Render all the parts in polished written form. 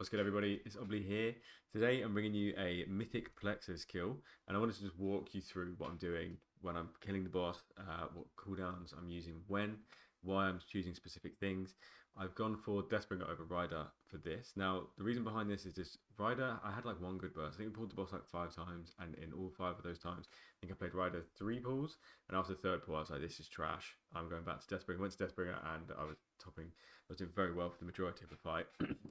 What's good, everybody? It's Obly here. Today I'm bringing you a Mythic PLEXUS kill, and I wanted to just walk you through what I'm doing when I'm killing the boss, what cooldowns I'm using when, why I'm choosing specific things. I've gone for Deathbringer over Rider for this. Now, the reason behind this is just Rider, I had like one good burst. I think we pulled the boss like 5 times, and in all 5 of those times, I think I played Rider 3 pulls, and after the 3rd pull, I was like, this is trash. I'm going back to Deathbringer. Went to Deathbringer, and I was doing very well for the majority of the fight.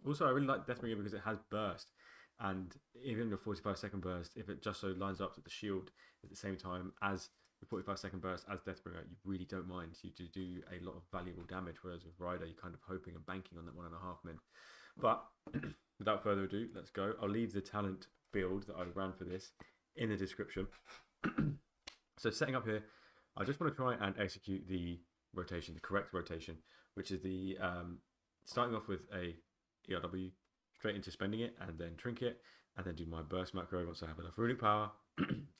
Also, I really like Deathbringer because it has burst, and even the 45-second burst, if it just so lines up with the shield at the same time as the 45-second burst as Deathbringer, you really don't mind. You do a lot of valuable damage, whereas with Rider, you're kind of hoping and banking on that 1.5 min. But without further ado, let's go. I'll leave the talent build that I ran for this in the description. So setting up here, I just want to try and execute the rotation, the correct rotation, which is the starting off with a ERW, straight into spending it, and then trinket, and then do my burst macro once I have enough runic power,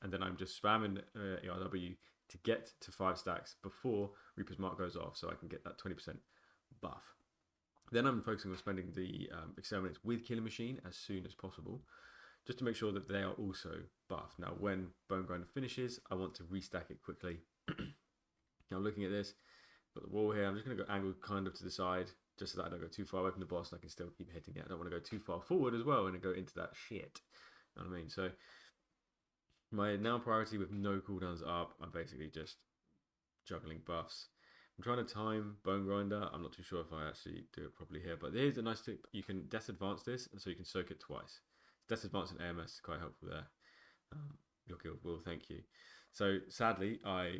and then I'm just spamming ERW to get to 5 stacks before Reaper's Mark goes off, so I can get that 20% buff. Then I'm focusing on spending the exterminates with Killing Machine as soon as possible, just to make sure that they are also buffed. Now, when Bone Grinder finishes, I want to restack it quickly. Now, looking at this, got the wall here. I'm just going to go angled kind of to the side, just so that I don't go too far away from the boss and I can still keep hitting it. I don't want to go too far forward as well and go into that shit. You know what I mean? So my now priority with no cooldowns up, I'm basically just juggling buffs. I'm trying to time Bone Grinder. I'm not too sure if I actually do it properly here, but here's a nice tip. You can Death Advance this, and so you can soak it twice. Death Advance and AMS is quite helpful there. Your guild will thank you. So sadly, I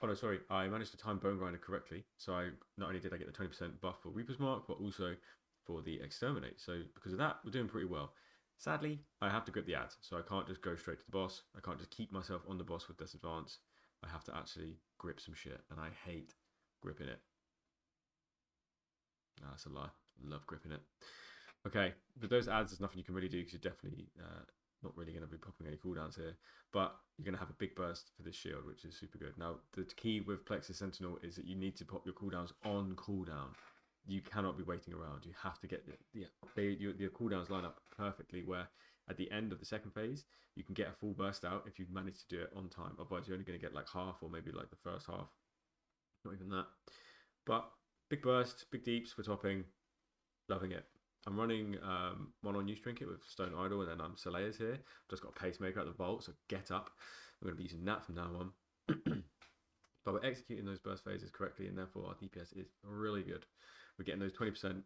managed to time Bone Grinder correctly. So I not only did I get the 20% buff for Reaper's Mark, but also for the Exterminate. So because of that, we're doing pretty well. Sadly, I have to grip the ads, so I can't just go straight to the boss. I can't just keep myself on the boss with Death Advance. I have to actually grip some shit, and I hate gripping it. Nah, that's a lie. I love gripping it. Okay, with those ads, there's nothing you can really do because you're definitely not really going to be popping any cooldowns here, but you're going to have a big burst for this shield, which is super good. Now, the key with PLEXUS Sentinel is that you need to pop your cooldowns on cooldown. You cannot be waiting around. You have to get your cooldowns line up perfectly, where at the end of the second phase, you can get a full burst out if you manage to do it on time. Otherwise, you're only going to get like half or maybe like the first half. Not even that. But big burst, big deeps for topping. Loving it. I'm running one on use trinket with Stone Idol, and then I'm Soleil's here. Just got a pacemaker at the vault, so get up. I'm going to be using that from now on. But we're executing those burst phases correctly, and therefore our DPS is really good. We're getting those 20%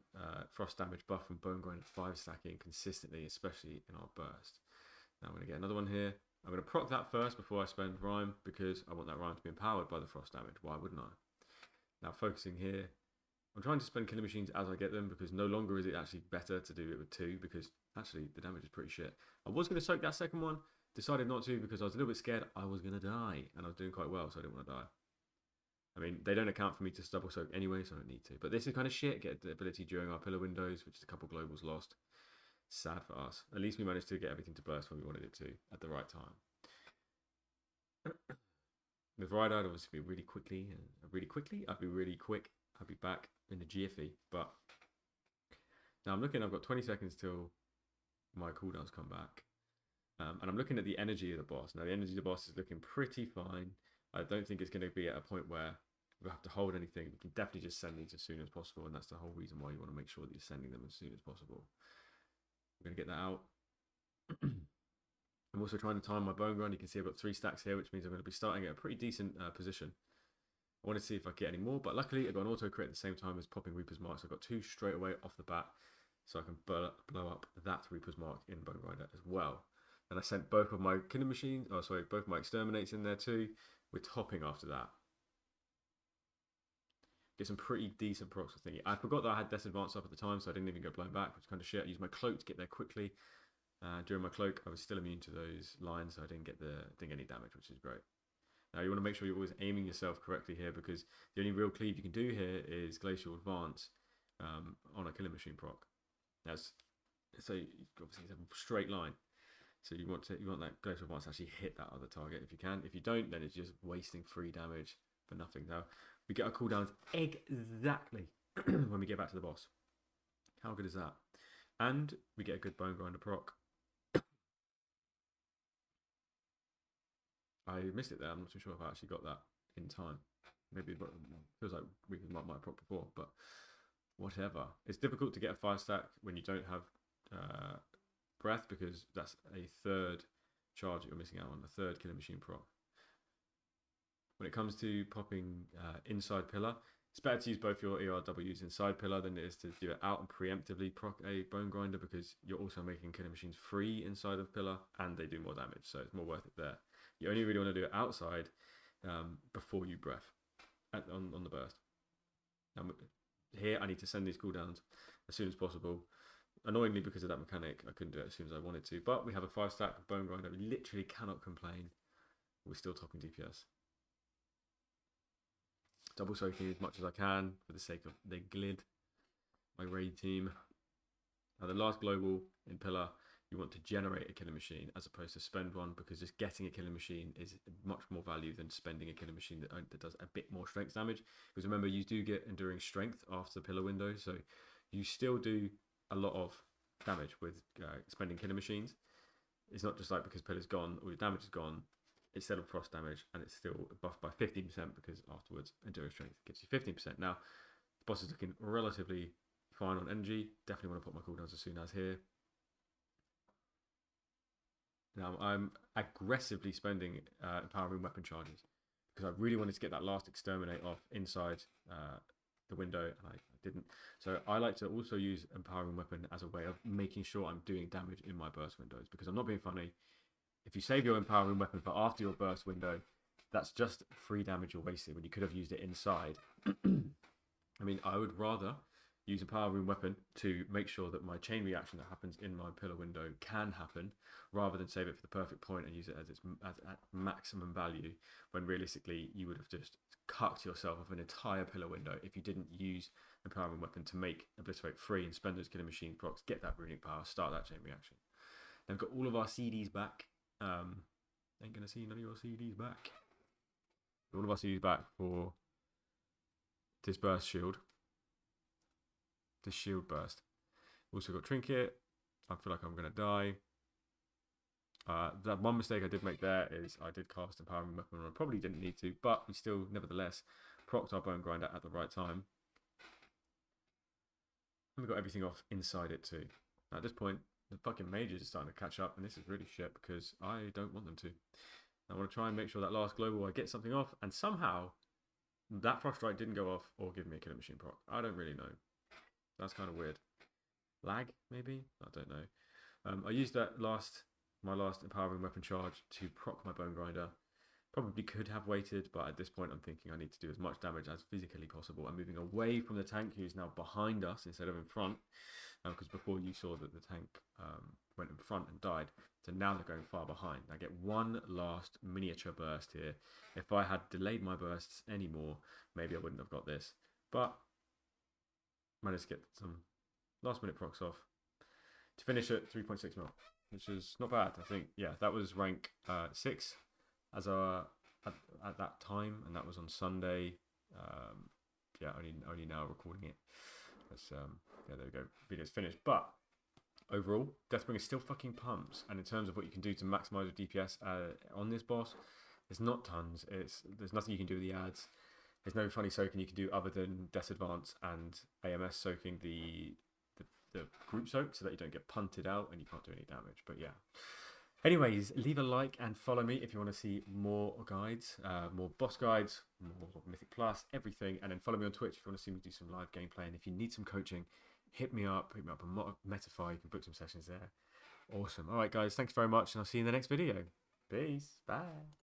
frost damage buff from Bone Grinder 5 stacking consistently, especially in our burst. Now I'm going to get another one here. I'm going to proc that first before I spend Rhyme, because I want that Rhyme to be empowered by the frost damage. Why wouldn't I? Now focusing here, I'm trying to spend Killing Machines as I get them, because no longer is it actually better to do it with 2, because actually the damage is pretty shit. I was going to soak that second one, decided not to because I was a little bit scared I was going to die, and I was doing quite well, so I didn't want to die. I mean, they don't account for me to double soak anyway, so I don't need to. But this is kind of shit. Get the ability during our pillar windows, which is a couple globals lost. Sad for us. At least we managed to get everything to burst when we wanted it to at the right time. With Rider, I'd obviously be really quickly. I'd be really quick. I'll be back in the jiffy. But now I'm looking, I've got 20 seconds till my cooldowns come back. And I'm looking at the energy of the boss. Now the energy of the boss is looking pretty fine. I don't think it's going to be at a point where we have to hold anything. We can definitely just send these as soon as possible, and that's the whole reason why you want to make sure that you're sending them as soon as possible. We're going to get that out. I'm also trying to time my Bone Grind. You can see I've got 3 stacks here, which means I'm going to be starting at a pretty decent position. I want to see if I get any more, but luckily I got an auto crit at the same time as popping Reaper's Mark, so I've got 2 straight away off the bat, so I can blow up that Reaper's Mark in Bone Grinder as well. And I sent both of my Killing Machines, both my Exterminates in there too. We're topping after that. Get some pretty decent procs with thingy. I forgot that I had Death Advance up at the time, so I didn't even go blown back, which is kind of shit. I used my cloak to get there quickly. During my cloak, I was still immune to those lines, so I didn't get any damage, which is great. Now you want to make sure you're always aiming yourself correctly here, because the only real cleave you can do here is Glacial Advance on a Killing Machine proc. So obviously it's a straight line. So you want that Glacial Advance to actually hit that other target if you can. If you don't, then it's just wasting free damage for nothing. Now, we get our cooldowns exactly when we get back to the boss. How good is that? And we get a good bone grinder proc. I missed it there. I'm not too sure if I actually got that in time. Maybe, but feels like we might have proc before, but whatever. It's difficult to get a 5-stack when you don't have breath, because that's a third charge that you're missing out on, a third killer machine proc. When it comes to popping inside pillar, it's better to use both your ERWs inside pillar than it is to do it out and preemptively proc a bone grinder, because you're also making killer machines free inside of pillar and they do more damage, so it's more worth it there. You only really want to do it outside before you breath on the burst. Here I need to send these cooldowns as soon as possible. Annoyingly, because of that mechanic, I couldn't do it as soon as I wanted to, but we have a 5-stack bone grinder. We literally cannot complain. We're still topping DPS. Double soaking as much as I can for the sake of the glid, my raid team. Now the last global in pillar, you want to generate a killer machine as opposed to spend one, because just getting a killer machine is much more value than spending a killer machine that does a bit more strength damage. Because remember, you do get enduring strength after the pillar window, so you still do a lot of damage with spending killer machines. It's not just like because pillar's gone, all your damage is gone. It's still frost damage, and it's still buffed by 15% because afterwards enduring strength gives you 15%. Now the boss is looking relatively fine on energy. Definitely want to put my cooldowns as soon as here. Now I'm aggressively spending empowering weapon charges because I really wanted to get that last exterminate off inside the window, and I didn't. So I like to also use empowering weapon as a way of making sure I'm doing damage in my burst windows, because I'm not being funny. If you save your empowering weapon for after your burst window, that's just free damage you're wasting when you could have used it inside. I mean, I would rather use empowering weapon to make sure that my chain reaction that happens in my pillar window can happen, rather than save it for the perfect point and use it as at maximum value, when realistically you would have just cucked yourself of an entire pillar window if you didn't use empowering weapon to make obliterate free and spend those killer machine procs, get that runic power, start that chain reaction. Then we've got all of our CDs back. Ain't gonna see none of your CDs back. All of our CDs back for this burst shield. This shield burst. Also got trinket. I feel like I'm gonna die. That one mistake I did make there is I did cast empowering weapon when I probably didn't need to, but we still nevertheless procced our bone grinder at the right time. And we got everything off inside it too. Now, at this point, the fucking mages are starting to catch up, and this is really shit because I don't want them to. I want to try and make sure that last global I get something off, and somehow that frost strike didn't go off or give me a killer machine proc. I don't really know. That's kind of weird. Lag, maybe? I don't know. I used that my last empowering weapon charge to proc my bone grinder. Probably could have waited, but at this point I'm thinking I need to do as much damage as physically possible. I'm moving away from the tank, who's now behind us instead of in front, because before you saw that the tank went in front and died, so now they're going far behind. I get one last miniature burst here. If I had delayed my bursts anymore, maybe I wouldn't have got this, but managed to get some last minute procs off to finish at 3.6 mil, which is not bad. I think, yeah, that was rank 6 as at that time, and that was on Sunday. Yeah, only now recording it. That's yeah, there we go. Video's finished. But overall, Deathbringer still fucking pumps. And in terms of what you can do to maximize your DPS on this boss, there's not tons. There's nothing you can do with the ads. There's no funny soaking you can do other than Death Advance and AMS soaking the group soak, so that you don't get punted out and you can't do any damage. But yeah. Anyways, leave a like and follow me if you want to see more guides, more boss guides, more Mythic Plus, everything. And then follow me on Twitch if you want to see me do some live gameplay. And if you need some coaching, hit me up on Metify. You can book some sessions there. Awesome. All right, guys, thanks very much, and I'll see you in the next video. Peace. Bye.